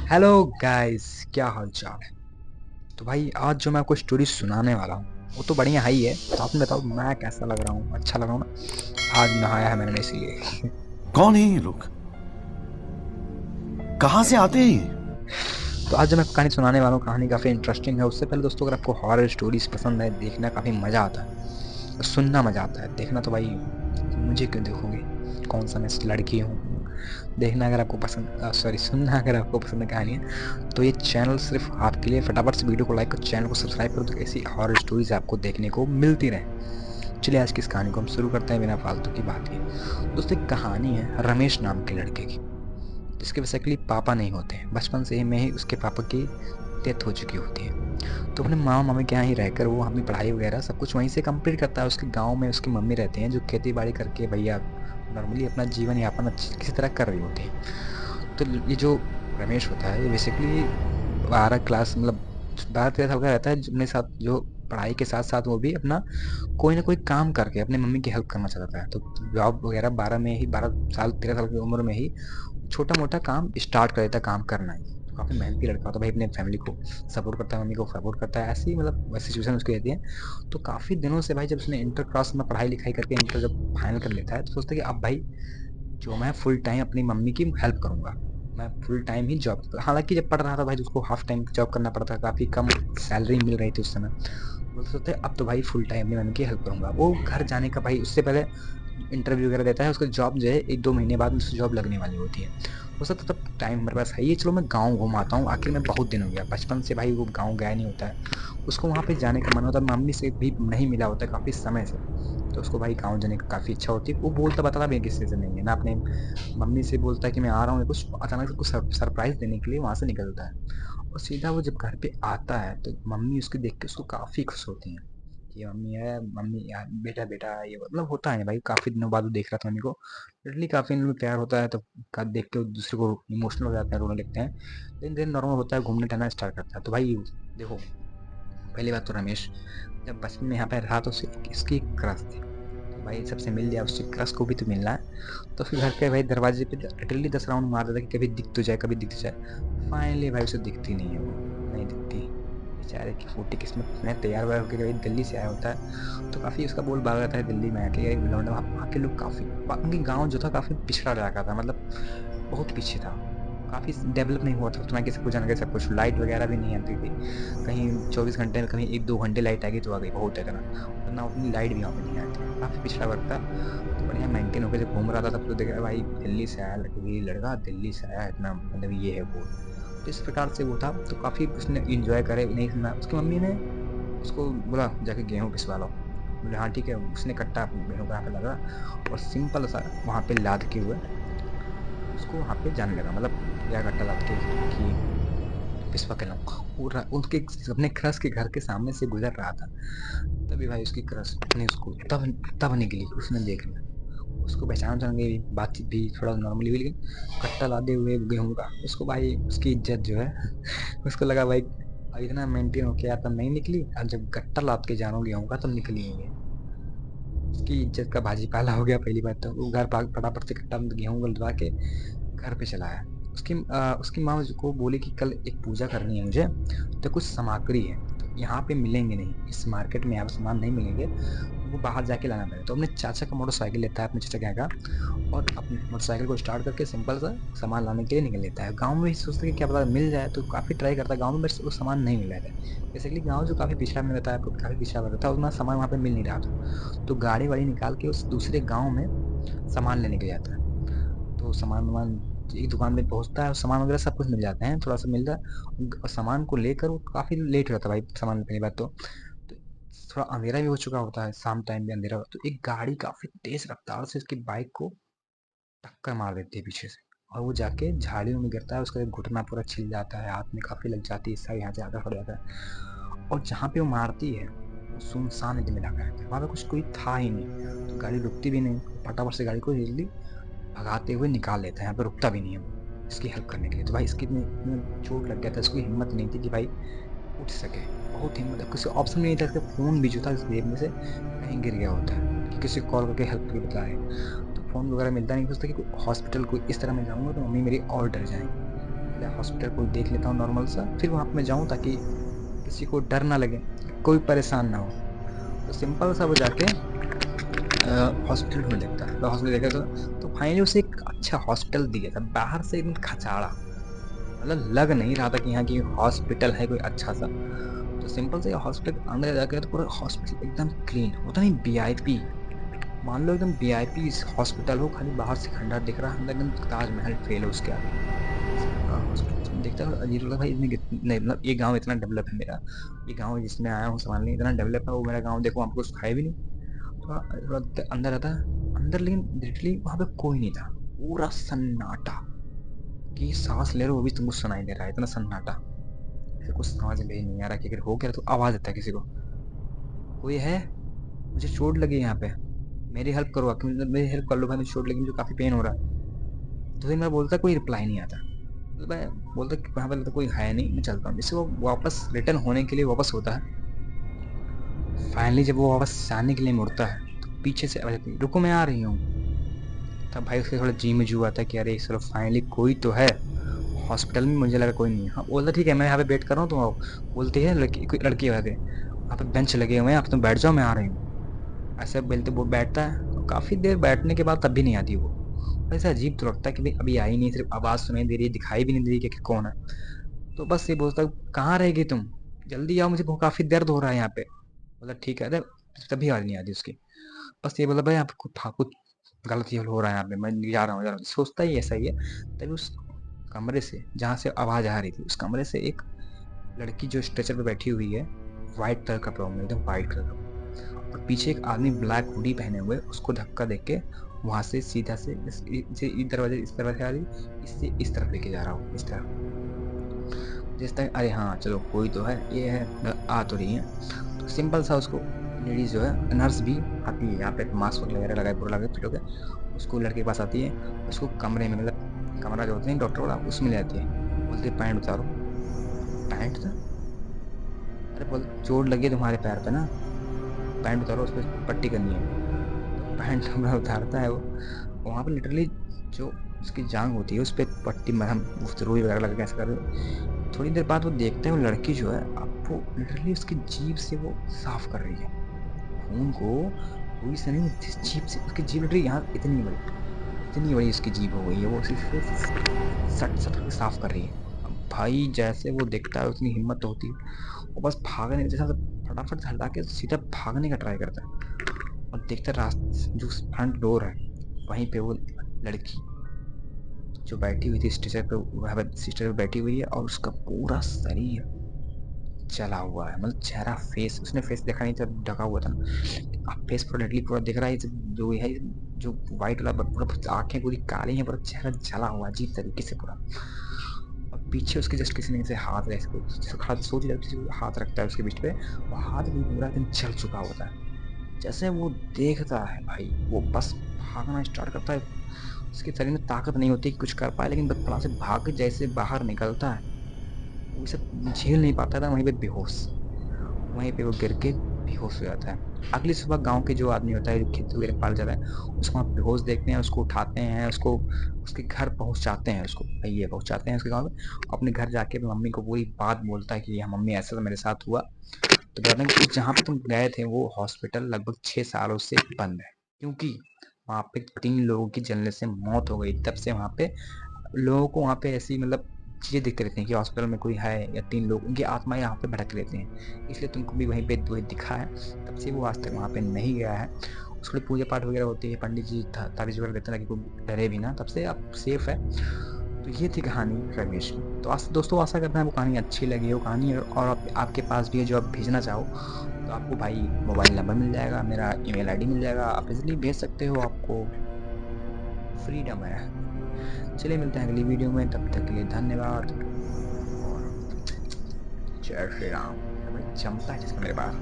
Hello guys, क्या हाल चाल है। तो भाई आज जो मैं आपको स्टोरी सुनाने वाला हूँ वो तो बढ़िया हाई है। तो आपने बताओ मैं कैसा लग रहा हूँ, अच्छा लग रहा हूँ ना। आज नहाया है मैंने इसीलिए। कौन है ये लोग? कहाँ से आते हैं ये? तो आज जो मैं कहानी सुनाने वाला हूँ कहानी काफ़ी इंटरेस्टिंग है। उससे पहले दोस्तों अगर आपको हॉरर स्टोरीज पसंद है, देखना काफ़ी मज़ा आता है और सुनना मज़ा आता है। देखना तो भाई मुझे क्यों देखोगे, कौन सा मैं लड़की हूँ। देखना अगर आपको पसंद, सॉरी सुनना अगर आपको पसंद है कहानी, तो ये चैनल सिर्फ आपके लिए। फटाफट से वीडियो को लाइक और चैनल को सब्सक्राइब करो तो ऐसी हॉरर स्टोरीज आपको देखने को मिलती रहे। चलिए आज की इस कहानी को हम शुरू करते हैं बिना फालतू की बात के। दोस्तों एक कहानी है रमेश नाम के लड़के की, जिसके बेसिकली पापा नहीं होते हैं। बचपन से ही में ही उसके पापा की डेथ हो चुकी होती है। तो अपने मामा मामी के यहाँ ही रहकर वो अपनी पढ़ाई वगैरह सब कुछ वहीं से कंप्लीट करता है। उसके गांव में उसकी मम्मी रहती हैं जो खेती बाड़ी करके भैया नॉर्मली अपना जीवन यापन अच्छी किसी तरह कर रही होती है। तो ये जो रमेश होता है ये बेसिकली 12 क्लास मतलब 12-13 साल का रहता है। अपने साथ जो पढ़ाई के साथ साथ वो भी अपना कोई ना कोई काम करके अपने मम्मी की हेल्प करना चाहता है। तो जॉब वगैरह 12 साल 13 साल की उम्र में ही छोटा मोटा काम स्टार्ट कर देता है काम करना ही। तो काफ़ी मेहनती लड़का होता है भाई, अपने फैमिली को सपोर्ट करता है, मम्मी को सपोर्ट करता है। ऐसी मतलब वैसी सिचुएशन उसकी रहती है। तो काफ़ी दिनों से भाई जब उसने इंटर क्लास में पढ़ाई लिखाई करके इंटर जब फाइनल कर लेता है तो सोचता है कि अब भाई जो मैं फुल टाइम अपनी मम्मी की हेल्प करूँगा, मैं फुल टाइम ही जॉब। हालाँकि जब पढ़ रहा था भाई तो उसको हाफ टाइम जॉब करना पड़ता था, काफ़ी कम सैलरी मिल रही थी उस समय। वो सोचते हैं अब तो भाई फुल टाइम अपनी मम्मी की हेल्प करूँगा। वो घर जाने का भाई उससे पहले इंटरव्यू वगैरह देता है। उसका जॉब जो है 1-2 महीने बाद उसकी जॉब लगने वाली होती है। वो सोचता तब टाइम मेरे पास है ही, चलो मैं गाँव घूम आता हूँ। आखिर में बहुत दिन हो गया, बचपन से भाई वो गाँव गया नहीं होता है। उसको वहाँ पे जाने का मन होता है, मम्मी से भी नहीं मिला होता है काफ़ी समय से। तो उसको भाई गाँव जाने की काफ़ी इच्छा होती है। वो बोलता बताता भी है किसी से नहीं है ना, अपने मम्मी से बोलता है कि मैं आ रहा हूँ, कुछ अचानक से कुछ सरप्राइज़ देने के लिए वहाँ से निकलता है। और सीधा वो जब घर पे आता है तो मम्मी उसको देख के उसको काफ़ी खुश होती हैं कि मम्मी है, मम्मी यार बेटा बेटा ये मतलब होता है भाई। काफ़ी दिनों बाद वो देख रहा था मम्मी को, लिटरली काफ़ी इन लोग में प्यार होता है। तो देख के दूसरे को इमोशनल हो जाते हैं, रोने लगते हैं। लेकिन दिन नॉर्मल होता है, घूमने टहलना स्टार्ट करता है। तो भाई देखो, पहली बात तो रमेश जब बचपन में यहाँ पे रहा तो सिर्फ इसकी एक क्रश थी। तो भाई सबसे मिल लिया, उसकी क्रश को भी तो मिलना है। तो फिर घर के भाई दरवाजे पे लिटरली 10 राउंड मार देता कि कभी दिख तो जाए, कभी दिख तो जाए। फाइनली भाई उसे दिखती नहीं है, वो नहीं दिखती। बेचारे की फूटी किस्मत में तैयार वैयार होकर भाई दिल्ली से आया होता है। तो काफ़ी उसका बोल बाग रहता है दिल्ली में आके लौंडा। वहाँ के लोग काफ़ी, उनके गाँव जो था काफ़ी पिछड़ा इलाका था, मतलब बहुत पीछे था। काफ़ी डेवलप नहीं हुआ था उतना कि सब कुछ जान के सब कुछ। लाइट वगैरह भी नहीं आती थी, कहीं 24 घंटे में कहीं 1-2 घंटे लाइट आ गई तो आ गई, बहुत है इतना। वरना उतनी लाइट भी वहाँ पे नहीं आती, काफ़ी पिछड़ा वर्ग था। तो बढ़िया मेंटेन होकर जब घूम रहा था तब तो देख रहा भाई दिल्ली से आया ये लड़का, दिल्ली से आया इतना मतलब ये है वो। तो इस प्रकार से वो था। तो काफ़ी उसने इंजॉय करे, नहीं सुना उसकी मम्मी ने उसको बोला जाके गेहूँ पिसवा लो। बोले हाँ ठीक है। उसने कट्टा गेहूँ का यहाँ पे लगा और सिंपल सा वहाँ पे लाद के हुए उसको वहाँ पे जाने लगा, मतलब या कट्टा लाद के कि पिसवा के लाऊं। उनके अपने क्रश के घर के सामने से गुजर रहा था, तभी भाई उसकी क्रश ने उसको तब तब निकली, उसने देख लिया। उसको पहचान जान गई, बातचीत भी थोड़ा नॉर्मली हुई। लेकिन कट्टा लादे हुए गेहूं का उसको भाई उसकी इज्जत जो है उसको लगा भाई अब इतना मेंटेन हो गया तब नहीं निकली, अब जब कट्टा लाद के जानो गेहूं का तब निकली है ये। उसकी इज्जत का भाजी पाला हो गया। पहली बात तो वो घर भाग फटाफट से कट्टा गेहूं गलवा के घर पे चला आया। उसकी माँ को बोली कि कल एक पूजा करनी है मुझे, तो कुछ सामग्री है तो यहाँ पे मिलेंगे नहीं, इस मार्केट में यहाँ पे सामान नहीं मिलेंगे, वो बाहर जाके लाना पड़ेगा। तो अपने चाचा का मोटरसाइकिल लेता है, अपने चाचा के यहाँ का, और अपने मोटरसाइकिल को स्टार्ट करके सिंपल सा सामान लाने के लिए निकल लेता है। गाँव में ही सोचता है कि क्या पता मिल जाए, तो काफ़ी ट्राई करता है गाँव में, बस वो सामान नहीं मिल रहा था। बेसिकली गाँव जो काफ़ी पिछड़ा में रहता है, काफ़ी पिछड़ा हुआ रहता है, उतना सामान वहाँ पे मिल नहीं रहा था। तो गाड़ी वाड़ी निकाल के उस दूसरे गाँव में सामान लेने के लिए जाता है। तो सामान-वामान एक दुकान पे पहुँचता है और सामान वगैरह सब कुछ मिल जाते हैं, थोड़ा-सा मिलता है। और सामान को लेकर वो काफ़ी लेट हो जाता है भाई सामान पहली बात तो। तो थोड़ा अँधेरा भी हो चुका होता है, शाम टाइम भी अँधेरा हो, तो एक गाड़ी काफ़ी तेज़ रफ़्तार से उसकी बाइक को टक्कर मार देती है पीछे से। और वो जाके झाड़ियों में गिरता है, उसका एक घुटना पूरा छिल जाता है, हाथ में काफ़ी लग जाती है, हिस्सा यहाँ से आधा फट जाता है। और जहाँ पे वो मारती है, वो सुनसान एकदम इलाका रहता है, वहाँ पे कुछ कोई था ही नहीं। तो गाड़ी रुकती भी नहीं, फटाफट से गाड़ी को जल्दी भगाते हुए निकाल लेता है, यहाँ पे रुकता भी नहीं है वो, इसकी हेल्प करने के लिए। तो भाई इसकी इतनी इतना चोट लग गया था, इसको हिम्मत नहीं थी कि भाई उठ सके। बहुत हिम्मत, किसी ऑप्शन भी नहीं था, इसका फ़ोन भी जो था इसकी जेब में से कहीं गिर गया होता है कि किसी को कॉल करके हेल्प के लिए बताए। तो फ़ोन वगैरह मिलता नहीं, सोचता कि कोई हॉस्पिटल कोई इस तरह मैं जाऊँगा तो मम्मी मेरी और डर जाएँगी। पहले हॉस्पिटल को देख लेता हूँ नॉर्मल सा, फिर वहाँ पे मैं जाऊँ ताकि किसी को डर ना लगे, कोई परेशान ना हो। तो सिंपल सा वो जाके हॉस्पिटल ढूँढ लेता है। तो हॉस्पिटल देखा तो फाइनली उसे एक अच्छा हॉस्पिटल दिया था, बाहर से एकदम खचाड़ा, मतलब लग नहीं रहा था कि यहाँ की हॉस्पिटल है कोई अच्छा सा। तो सिंपल से हॉस्पिटल के अंदर जाकर तो पूरा हॉस्पिटल एकदम क्लीन होता नहीं, वीआईपी, मान लो एकदम वीआईपी हॉस्पिटल हो, खाली बाहर से खंडहर दिख रहा है, अंदर एकदम ताजमहल फेल है उसके आगे। हॉस्पिटल देखता है अजीब लगा भाई, इसने नहीं मतलब ये गांव इतना डेवलप है मेरा, ये गांव जिसमें आया हूँ संभालने इतना डेवलप है, वो मेरा गांव देखो हमको कुछ खाए भी नहीं। थोड़ा थोड़ा अंदर आता है अंदर, लेकिन लिटरली वहां पे कोई नहीं था, पूरा सन्नाटा, कि सांस ले रहे हो वो भी तुमको सुनाई दे रहा है, इतना सन्नाटा। ऐसे कुछ समझ में ही नहीं आ रहा कि अगर हो गया तो आवाज आता है किसी को, कोई है, मुझे चोट लगी है यहाँ पे, मेरी हेल्प करो आके, मेरी हेल्प कर लो भाई, मुझे चोट लगी, मुझे काफी पेन हो रहा है। तो फिर मैं बोलता, कोई रिप्लाई नहीं आता। मतलब मैं बोलता कि वहाँ पे तो कोई है नहीं, मैं चलता हूँ। जैसे वो वापस रिटर्न होने के लिए वापस होता है, फाइनली जब वो वापस जाने के लिए मुड़ता है तो पीछे से आवाज आती है, रुको मैं आ रही हूँ। तब भाई उसके थोड़ा जी में जू आता है कि अरे चलो फाइनली कोई तो है हॉस्पिटल में, मुझे लगा कोई नहीं है। हाँ बोलता ठीक है मैं यहाँ पे वेट कर रहा हूँ, तुम आओ। बोलती है लड़की, कोई लड़की आके, वहाँ पे बेंच लगे हुए हैं, आप तुम बैठ जाओ मैं आ रही हूँ। ऐसे बोलते वो बैठता है, तो काफी देर बैठने के बाद तब भी नहीं आती वो। ऐसा अजीब तो लगता है कि भाई अभी आई नहीं, सिर्फ आवाज सुनाई दे रही है, दिखाई भी नहीं दे रही कि कौन है। तो बस ये बोलता, कहाँ रहेगी तुम, जल्दी आओ, मुझे काफी दर्द हो रहा है यहाँ पे। बोला ठीक है, अरे तभी आवाज नहीं आती उसकी। बस ये बोला भाई आपको कुछ गलत ही हो रहा है यहाँ पे, मैं जा रहा हूँ, सोचता ही ऐसा ही है। तभी उस कमरे से जहाँ से आवाज आ रही थी, उस कमरे से एक लड़की जो स्ट्रेचर पे बैठी हुई है, व्हाइट कलर का प्रॉब्लम, एकदम व्हाइट कलर का, और पीछे एक आदमी ब्लैक हुडी पहने हुए, उसको धक्का देके वहां से सीधा से इस दरवाजे आ रही, इससे इस तरफ लेके जा रहा हूँ, इस तरफ। जिस तक अरे हाँ चलो कोई तो है, ये है, आ तो रही है। तो सिंपल सा उसको लेडीज जो है, नर्स भी आती है यहाँ पे, मास्क वगैरह लगाए पूरा लगे फिट होकर, उसको लड़के के पास आती है, उसको कमरे में, मतलब कमरा जो होता है डॉक्टर वाला, उसमें ले जाती है। बोलती है पैंट उतारो। पैंट था, अरे बोल चोट लगी है तुम्हारे पैर पे ना, पैंट उतारो, उस पर पट्टी करनी है। तो पैंट अपना उतारता है वो, वहाँ पे लिटरली जो उसकी जांग होती है उस पर पट्टी मरहम रुई वगैरह लगा के ऐसा कर रहे हो। थोड़ी देर बाद वो देखता है, वो लड़की जो है अब वो लिटरली उसकी जीभ से वो साफ कर रही है खून को, रुई से नहीं, जीभ से। उसकी जीभ लिटरली यहाँ इतनी बड़ी उसकी जीभ हो गई है, वो सिर्फ सट सट के साफ कर रही है। अब भाई जैसे वो देखता है, उतनी हिम्मत तो होती है, वो बस भागने जैसा फटाफट से हटा के सीधा भागने का ट्राई करता है, और देखता है रास्ते जो फ्रंट डोर है, वहीं पे वो लड़की जो बैठी हुई थी स्टेशन पे, वहाँ पे सिस्टर पे बैठी हुई है, और उसका पूरा शरीर जला हुआ है, मतलब चेहरा, फेस, उसने फेस देखा नहीं था, ढका हुआ था ना, अब फेस पूरा डेडली पूरा दिख रहा है, जो है जो व्हाइट वाला पूरा, आंखें पूरी काली हैं, पूरा चेहरा जला हुआ अजीब तरीके से पूरा। और पीछे उसके जस्ट किसी ने ऐसे हाथ ऐसे हाथ सोच लिया, किसी को हाथ रखता है उसके बीच पे, वो हाथ भी पूरा एकदम जल चुका होता है। जैसे वो देखता है भाई, वो बस भागना स्टार्ट करता है। उसके शरीर में ताकत नहीं होती कि कुछ कर पाए, लेकिन बस वहां से भाग के जैसे बाहर निकलता है, वो सब झेल नहीं पाता था, वहीं पे बेहोश, वहीं पे वो गिर के बेहोश हो जाता है। अगली सुबह गांव के जो आदमी होता है, जो खेत वगैरह पाल जाता है, उसको वहाँ बेहोश देखते हैं, उसको उठाते हैं, उसको उसके घर पहुंचाते हैं, उसको ये पहुंचाते हैं उसके गाँव में। अपने घर जाके मम्मी को पूरी बात बोलता है कि मम्मी ऐसा तो मेरे साथ हुआ। तो कहते हैं कि जहाँ पे तुम गए थे वो हॉस्पिटल लगभग 6 सालों से बंद है, क्योंकि वहाँ पे 3 लोगों की जलने से मौत हो गई। तब से वहाँ पे लोगों को वहाँ पे ऐसी मतलब चीज़ें दिखती रहती हैं कि हॉस्पिटल में कोई है, या 3 लोग, उनकी आत्माएं यहाँ पे भटक रहती हैं, इसलिए तुमको भी वहीं पे दिखा है। तब से वो आज तक वहाँ पे नहीं गया है। उसके लिए पूजा पाठ वगैरह होती है, पंडित जी ताबीज वगैरह देते हैं ताकि कोई डरे भी ना, तब से अब सेफ है। तो ये थी कहानी रमेश की। तो आज दोस्तों आशा करते हैं आपको कहानी अच्छी लगी हो, कहानी और आपके पास भी है जो आप भेजना चाहो, तो आपको भाई मोबाइल नंबर मिल जाएगा, मेरा ईमेल आईडी मिल जाएगा, आप इजीली भेज सकते हो, आपको फ्रीडम है। चलिए मिलते हैं अगली वीडियो में, तब तक के लिए धन्यवाद और जय श्री राम। भाई जमता है जिसका मेरे पास।